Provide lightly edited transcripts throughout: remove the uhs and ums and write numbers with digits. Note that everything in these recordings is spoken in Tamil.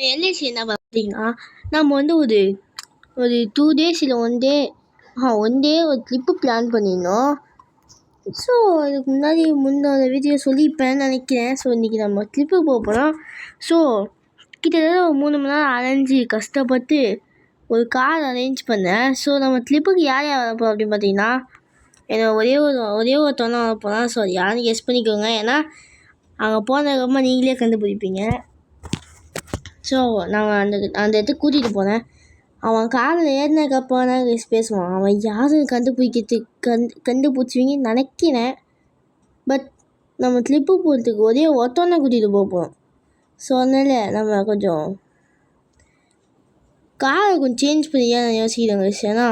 எல்ஐசி என்ன பார்த்தீங்கன்னா, நம்ம வந்து ஒரு ஒரு 2 days இல்லை 1 day ஒரு ட்ரிப்பு பிளான் பண்ணியிருந்தோம். ஸோ இதுக்கு முன்னாடி வீடியோ சொல்லியிருப்பேன்னு நினைக்கிறேன். ஸோ இன்றைக்கி நம்ம ட்ரிப்பு போக போகிறோம். ஸோ கிட்டத்தட்ட ஒரு 3 மணி நேரம் அலைஞ்சி கஷ்டப்பட்டு ஒரு கார் அரேஞ்ச் பண்ணேன். ஸோ நம்ம ட்ரிப்புக்கு யார் யார் வரப்போம் அப்படின்னு பார்த்தீங்கன்னா, என்னை ஒரே ஒருத்தவங்க வர போகிறோம். ஸோ யாரும் கெஸ் பண்ணிக்கோங்க, ஏன்னா அங்கே போனதுக்கப்புறமா நீங்களே கண்டுபிடிப்பீங்க. ஸோ நான் அந்த இடத்துக்கு கூட்டிகிட்டு போனேன். அவன் காரில் ஏறினதுக்கப்புறம் தான் பேசுவான். அவன் யாரும் கண்டுபிடிச்சிவிங்கன்னு நினைக்கிறேன். பட் நம்ம ட்ரிப்பு போகிறதுக்கு ஒரே ஒருத்தவனை கூட்டிகிட்டு போகிறோம். ஸோ அதனால் நம்ம கொஞ்சம் காரை கொஞ்சம் சேஞ்ச் பண்ணி தான் நான் யோசிக்கிறேங்க. ஏன்னா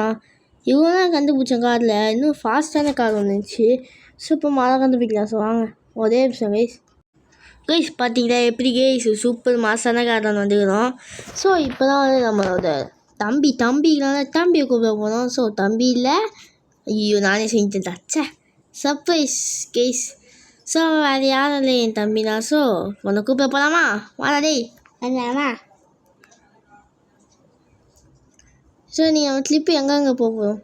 இவ்வளோ தான் கண்டுபிடிச்ச காரில் இன்னும் ஃபாஸ்ட்டான கார் வந்துச்சு. ஸோ இப்போ மழை கண்டுபிடிக்கலாம். ஸோ வாங்க ஒரே நிமிஷம் கைஸ் பார்த்தீங்களா எப்படி கைஸ் சூப்பர் மாசான கார் தான் வந்துக்கிறோம். ஸோ இப்போ தான் வந்து நம்மளோட தம்பியை கூப்பிட போனோம். ஸோ தம்பி இல்லை, ஐயோ நானே செஞ்சுட்டேன் தச்சே சர்ப்ரைஸ் கேஸ். ஸோ வேறு யாரும் இல்லை என் தம்பி தான். ஸோ உன்னை கூப்பிட போகலாமா? வாடா டேய் வேண்டாமா? ஸோ நீங்கள் அவன் ட்ரிப்பு எங்கெங்கே போகிறோம்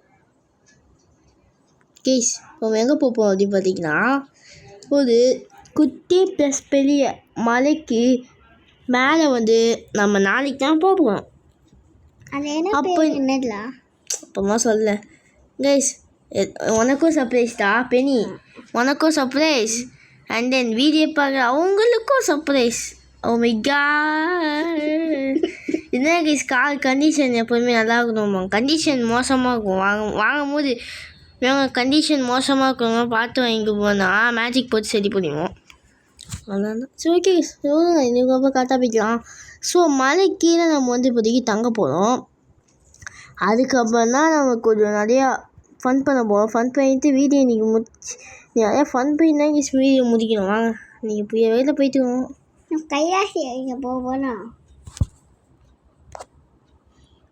கேஸ்? நம்ம எங்கே போகிறோம் அப்படின்னு பார்த்தீங்கன்னா, ஒரு குட்டி ப்ளஸ் பெரிய மலைக்கு மேலே வந்து நம்ம நாளைக்கு தான் போகிறோம். அப்போ என்னதுலாம் அப்போமா சொல்ல கைஸ், உனக்கும் சர்ப்ரைஸ் தான் பெனி, உனக்கும் சர்ப்ரைஸ், அண்ட் தென் வீடியோ பார்க்குற அவங்களுக்கும் சர்ப்ரைஸ். ஓ மை காட், என்ன கைஸ் கார் கண்டிஷன் எப்போதுமே நல்லா இருக்கணும். கண்டிஷன் மோசமாக இருக்கும். வாங்கும்போது கண்டிஷன் மோசமாக இருக்கவங்க பார்த்து வாங்கிட்டு போனால் மேஜிக் போட்டு சரி பண்ணிடுவோம். அவ்வளோதான். சரி ஓகே இன்னைக்கு ரொம்ப கரெக்டாக போய்க்கலாம். ஸோ மலை கீழே நம்ம வந்து இப்போதைக்கு தங்க போகிறோம். அதுக்கப்புறம் தான் நம்ம கொஞ்சம் நிறையா ஃபன் பண்ண போகிறோம். ஃபன் பண்ணிட்டு வீடியோ இன்றைக்கி நிறையா ஃபன் பண்ணி தான் வீடியோ முடிக்கணும். வாங்க நீங்கள் புரிய வேலை போய்ட்டுவோம். கைலாசி இங்கே போகணும்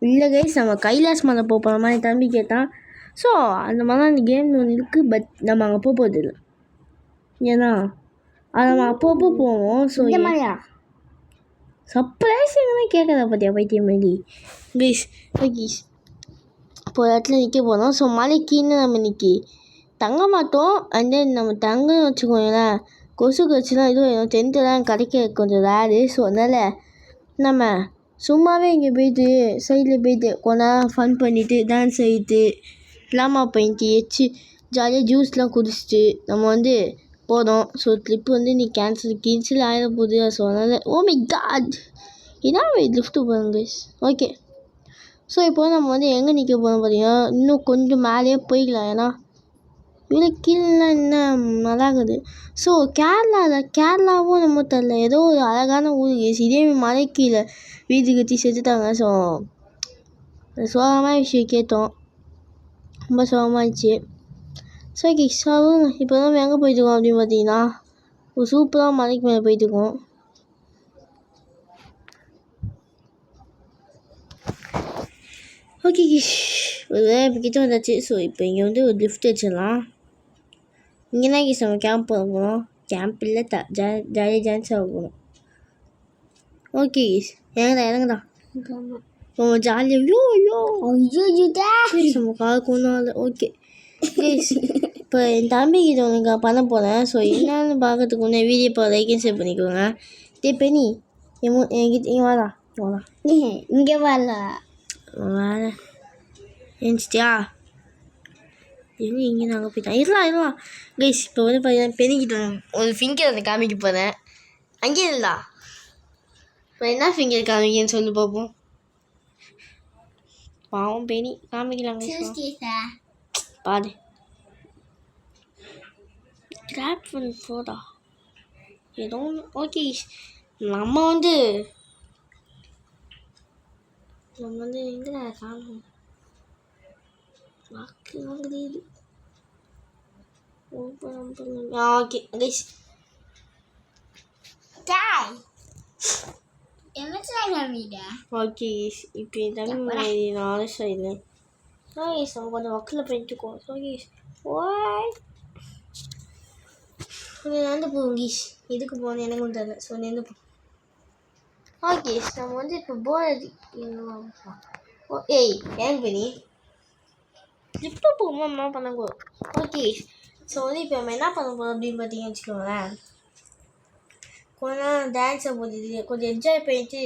இல்லை கைஸ், நம்ம கைலாஸ் மலை போகிற மாதிரி தம்பி கேட்டான். ஸோ அந்த மாதிரி அந்த கேம் ஒன்று இருக்குது. பட் நம்ம அங்கே போகிறது இல்லை, ஏன்னா அது நம்ம அப்பப்போ போவோம். ஸோ சர்ப்ரைஸ் எதுவுமே கேட்காத பார்த்தியா பைத்தியம் மாதிரி கைஸ். ஓகே இப்போ இடத்துல நிற்க போகிறோம். ஸோ மலைக்குன்னு நம்ம இன்றைக்கி தங்க மாட்டோம். அண்ட் தென் நம்ம தங்கன்னு வச்சுக்கோங்களேன், கொசு கடிச்சுலாம் இதுவும் டென்ட்டெல்லாம் கிடைக்க கொஞ்சம் ரேரு. ஸோ அதனால் நம்ம சும்மாவே இங்கே போய்ட்டு சைடில் போய்ட்டு கொஞ்ச நேரம் ஃபன் பண்ணிவிட்டு டான்ஸ் ஆகிட்டு லாமா பண்ணிட்டு எச்சு ஜாலியாக ஜூஸ்லாம் குடிச்சிட்டு நம்ம வந்து போதும். ஸோ ட்ரிப்பு வந்து நீ கேன்சல் ஆகிட போகுது. ஸோ அதனால் ஓ மை காட் இதான் லிஃப்ட்டு போகிறோம் கைஸ். ஓகே ஸோ இப்போ நம்ம வந்து எங்கே நிற்க போகிறோம் பார்த்தீங்கன்னா, இன்னும் கொஞ்சம் மேலேயே போய்க்கலாம். ஏன்னா இவ்வளோ கீழெலாம் என்ன நல்லா இருக்குது. ஸோ கேரளாவும் நம்ம தெரியல, ஏதோ ஒரு அழகான ஊர் கைஸ். இதே மலை கீழே வீடு கட்டி செஞ்சுட்டாங்க. ஸோ சோகமான விஷயம் கேட்டோம், ரொம்ப சோகமாகிடுச்சு. ஸோ ஓகே இப்போ தான் எங்கே போயிட்டுருக்கோம் அப்படின்னு பார்த்தீங்கன்னா, ஒரு சூப்பராக மலைக்கு மேலே போயிட்டுருக்கோம். ஓகே ஒரு இப்போ கிட்ட வந்தாச்சு. ஸோ இப்போ இங்கே வந்து ஒரு லிஃப்ட் வச்சிடலாம். இங்கே தான் நம்ம கேம்ப் போக போகிறோம். கேம்ப் இல்லை ஜாலியாக டான்ஸ் ஆக போகிறோம். ஓகே இறங்குடா ஜாலியாக நம்ம கார் கொண்டு. ஓகே இப்போ என் தம்பிக்கிட்ட உனக்கு பண்ண போகிறேன். ஸோ என்னன்னு பார்க்கறதுக்கு முன்னே வீடியோ இப்போ லைக் அண்ட் ஷேர் பண்ணிக்கோங்க. பெனி என்கிட்ட இங்கே வாடா இங்கே வேற ஏஞ்சிட்டியா இங்கே நாங்கள் போயிட்டோம். இருலாம் கைஸ். இப்போ வந்து பார்த்தீங்கன்னா பெனிக்கிட்ட ஒரு ஃபிங்கர் அதை காமிக்க போகிறேன். அங்கேயே இல்லா இப்போ என்ன ஃபிங்கர் காமிக்கன்னு சொல்லி பார்ப்போம். பாவம் பெனி காமிக்கலாம் பாரு. கிராப் பண்ணி போடா ஏதோ ஒன்று. ஓகே நம்ம வந்து எங்கே காணும் வாக்கு வாங்குது. ஓகே கைஸ் ஓகே இப்போ என் தம்பி நாலு சைடு நம்ம கொஞ்சம் வக்கில் போயிட்டுருக்கோம். ஸோ ஓய் நடந்து போவோம் கீஷ். எதுக்கு போகணும் எனக்கும் தெரியல. ஸோ நடந்து போ. ஓகே நம்ம வந்து இப்போ போர் அடிக்கணும். ஏய் ஏன் பண்ணி இப்போ போகும்போது என்ன பண்ண போகிறோம். ஓகே ஸோ வந்து இப்போ நம்ம என்ன பண்ண போகிறோம் அப்படின்னு பார்த்தீங்கன்னு வச்சுக்கோங்களேன். கொஞ்சம் டான்ஸை போட்டுட்டு கொஞ்சம் என்ஜாய் பண்ணிட்டு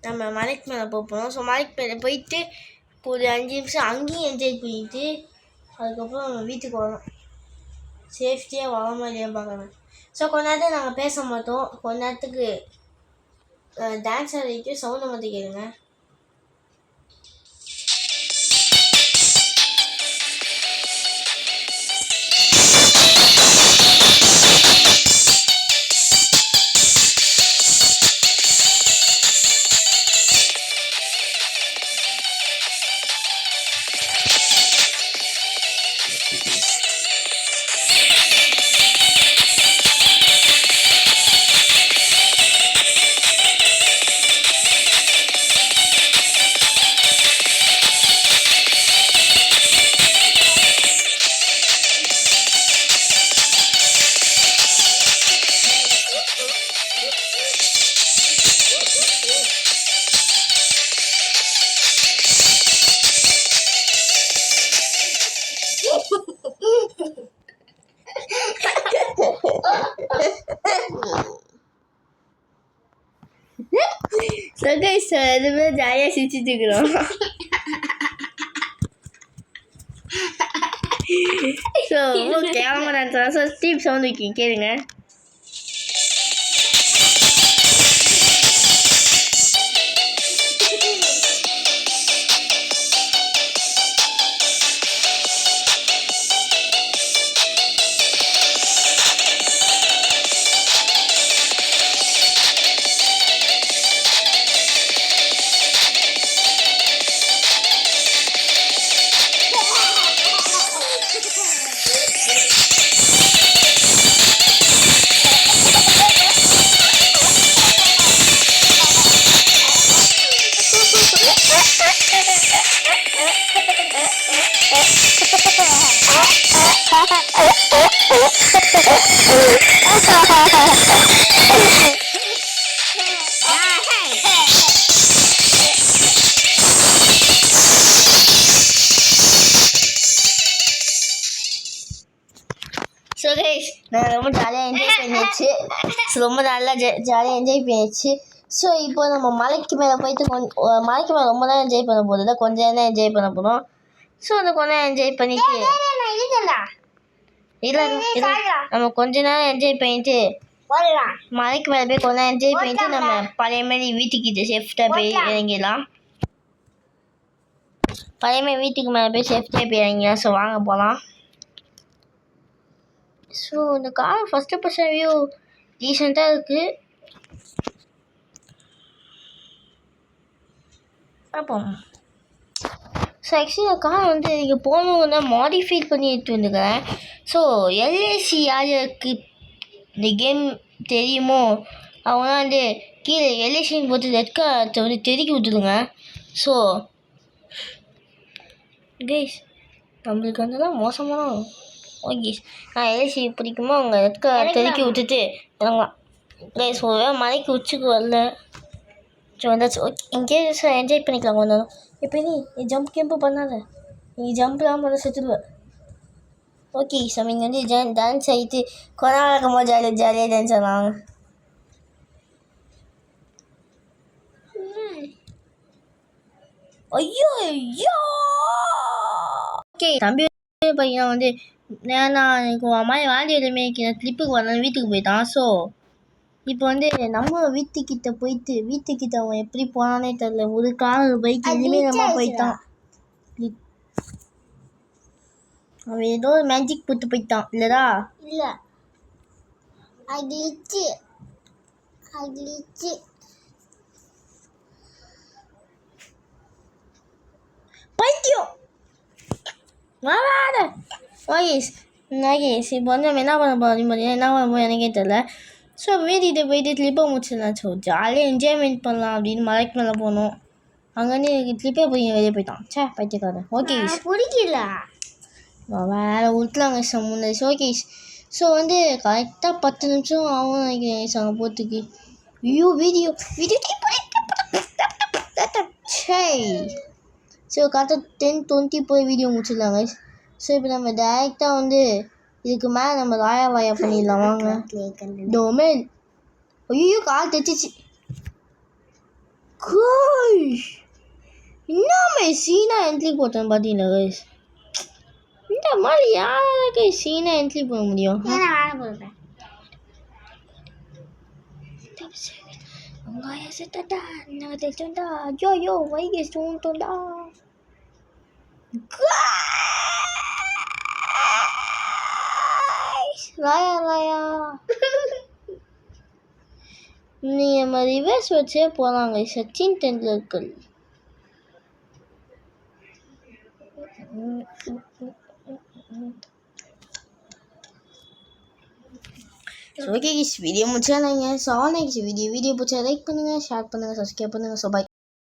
நம்ம மலைக்கு மேலே போகிறோம். ஸோ மலைக்கு மேலே போயிட்டு ஒரு 5 நிமிஷம் அங்கேயும் என்ஜாய் பண்ணிட்டு அதுக்கப்புறம் நம்ம வீட்டுக்கு வரணும். சேஃப்டியாக வராமல் இல்லையா பார்க்கணும். ஸோ கொஞ்ச நேரத்துக்கு நாங்கள் பேச மாட்டோம். கொஞ்ச நேரத்துக்கு டான்ஸ் ஆடிட்டு சவுண்டை மட்டும் கேளுங்க. ஸோ கைஸ் எதுவுமே ஜாலியாக சிரிச்சிட்டு இருக்கிறோம். So camera dance so step sound வைக்கிங்க கேளுங்க. ஸோ கைஸ் நான் ரொம்ப ஜாலியாக என்ஜாய் பண்ணியாச்சு. ஸோ ரொம்ப நல்லா ஜாலியாக என்ஜாய் பண்ணியாச்சு. ஸோ இப்போ நம்ம மலைக்கு மேலே போயிட்டு மலைக்கு மேலே ரொம்ப நேரம் என்ஜாய் பண்ண போகுது. கொஞ்சம் நேரம் என்ஜாய் பண்ண போகிறோம். ஸோ அந்த கொஞ்ச நேரம் என்ஜாய் பண்ணிட்டு இல்லை நம்ம கொஞ்ச நேரம் என்ஜாய் பண்ணிட்டு மலைக்கு மேலே போய் கொஞ்ச நேரம் என்ஜாய் பண்ணிட்டு நம்ம பழைய மாதிரி வீட்டுக்கிட்ட சேஃப்டாக போய் இறங்கிடலாம். பழைய மாதிரி வீட்டுக்கு மேலே போய் சேஃப்டியாக போய் இறங்கிடலாம். ஸோ வாங்க போகலாம். ஸோ இந்த கார் ஃபஸ்ட்டு பர்சன் வியூ டீசெண்டாக இருக்குது. பார்ப்போம். ஸோ ஆக்சுவலி இந்த கார் வந்து இங்கே போனவங்க தான் மாடிஃபை பண்ணி எடுத்து வந்துக்கிறேன். ஸோ எல்ஏசி யாருக்கு இந்த கேம் தெரியுமோ அவங்க வந்து கீழே எல்ஏசின்னு போட்டு ரெட் கார்த்தை வந்து தெருக்கி விட்டுருங்க. ஸோ கைஸ் நம்மளுக்கு வந்தெல்லாம் மோசமான ஓகே நான் எல்ஏசி பிடிக்குமோ அவங்க ரெட் கார் தெருக்கி விட்டுட்டு இறங்கலாம். கைஸ் ஒரு மலைக்கு உச்சிக்கு வரல. ஸோ வந்தாச்சு. ஓகே இங்கேயே என்ஜாய் பண்ணிக்கலாம் கொஞ்ச நேரம். இப்போ நீ ஜம்ப் கேம்பு பண்ணாத, நீ ஜம்ப்லாம் பண்ண செத்துடுவேன். ஓகே ஸோ நீங்கள் வந்து டான்ஸ் ஆகிட்டு கொரோனா இருக்கும்போது ஜாலியாக டான்ஸ் ஆடலாம். ஐயோ ஐயோ ஓகே தம்பி பையன் வந்து நான் எனக்கு மாதிரி வாண்டி எதுவுமே கிளிப்புக்கு வரணும் வீட்டுக்கு போயிட்டான். ஸோ இப்போ வந்து நம்ம வீட்டுக்கிட்ட போயிட்டு வீட்டுக்கிட்ட அவன் எப்படி போனானே தெரியல. ஒரு கார் பைக் எதுவுமே நம்ம போயிட்டான். அவன் ஏதோ மேஜிக் போட்டு போயிட்டான் இல்லைடா. இல்லை அடிச்சு பைத்தியம் வராத. ஓகேஸ் இப்போ வந்து நம்ம என்ன பண்ண போகிறோம் பார்த்தீங்கன்னா என்ன பண்ண போகிறோம் எனக்கே தெரியல. ஸோ வீட்டுக்கிட்ட போயிட்டு கிளிப்பை முடிச்சிடலாம். ஸோ ஜாலியாக என்ஜாய்மெண்ட் பண்ணலாம் அப்படின்னு மலைக்கு மேலே போனோம். அங்கேருந்து கிளிப்பே போய் வெளியே போயிட்டான். சே பைத்தியக்காரன். ஓகே பிடிக்கல வேறு விட்டுலாங்க முன்னாடி. ஓகே ஸோ வந்து கரெக்டாக 10 நிமிஷம் ஆகும் நினைக்கிறேன் அங்கே போகிறதுக்கு. வீடியோ ஸோ கரெக்டாக 10:20 போய் வீடியோ முடிச்சிடலாங்க. ஸோ இப்போ நம்ம டேரெக்டாக வந்து இதுக்கு மேலே நம்ம வாயா பண்ணிடலாம் வாங்க. டொமைன் ஐயோ கால் தைச்சிச்சு. இன்னும் சீனா என்ட்ரி போட்டேன் பார்த்தீங்களா கைஸ். இந்த மாதிரி யாருக்கு சீனா என்ட்ரி போட முடியும்? வெங்காயம் செத்தா என்ன தெரிஞ்சா ஐயோ வைகை தூண்டா ராயா நீ நம்ம ரிவர்ஸ் வச்சே போகலாங்க. சச்சின் டெண்டுல்கர். ஓகே வீடியோ முடிச்சாலாங்க. ஸோ நெக்ஸ்ட் வீடியோ பிடிச்சா லைக் பண்ணுங்கள், ஷேர் பண்ணுங்கள், சப்ஸ்கிரைப் பண்ணுங்கள். So by.